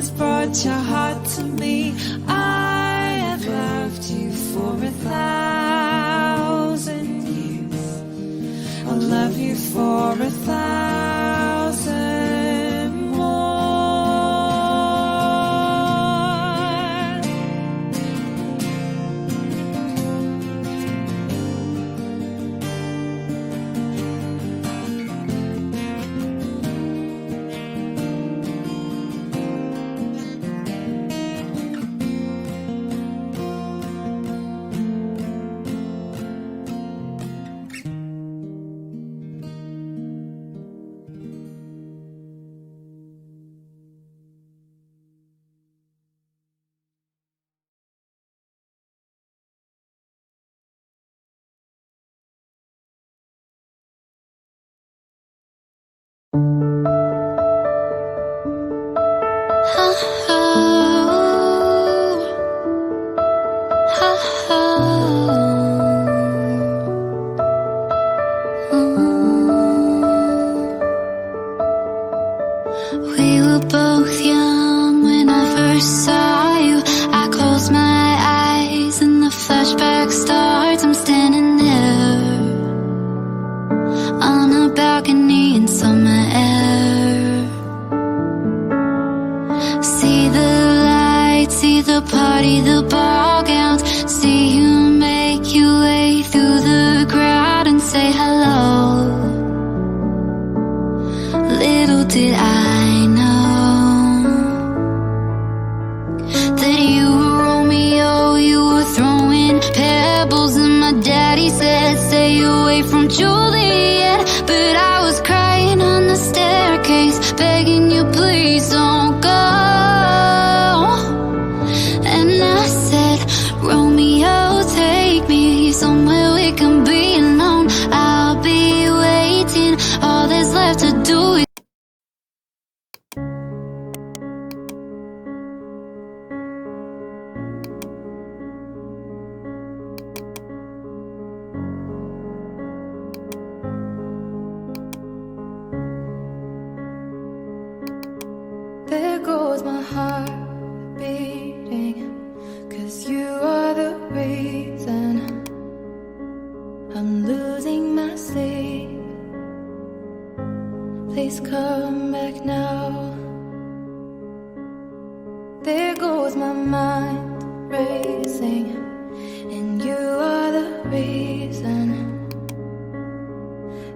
has brought your heart to me. I have loved you for 1,000 years. I'll love you for 1,000 more. We were both young when I first saw you. I close my eyes and the flashback starts. I'm standing there on a balcony in summer air. See the lights, see the party, the ball gowns. See you make your way through the crowd and say hello. Little did I know that you were Romeo, you were throwing pebbles, and my daddy said stay away from Juliet. But I was crying on the staircase, begging you please don't go. And I said, Romeo, take me somewhere we can be alone. I'll be waiting, all there's left to do is there goes my heart beating, 'cause you are the reason I'm losing my sleep. Please come back now. There goes my mind racing, and you are the reason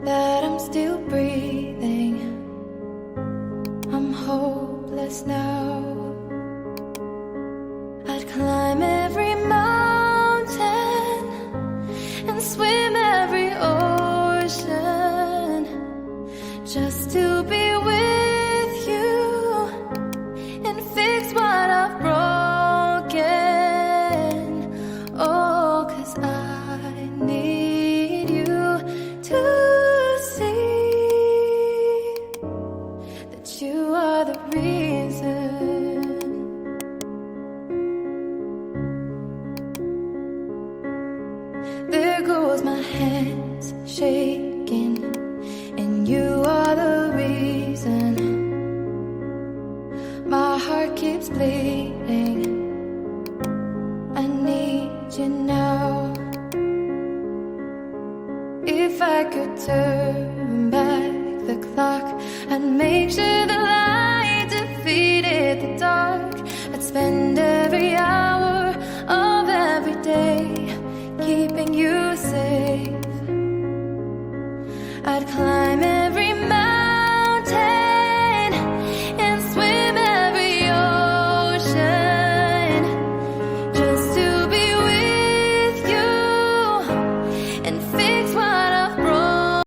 that I'm still breathing. I'm hopeless now. I'd climb every mountain and swim every ocean just to be with you and fix what I've broken. Oh, 'cause I need you to see that you are the reason. There goes my hands shaking, and you are the reason. My heart keeps bleeding. I need you now. If I could turn back the clock, I'd make sure the light defeated the dark. I'd spend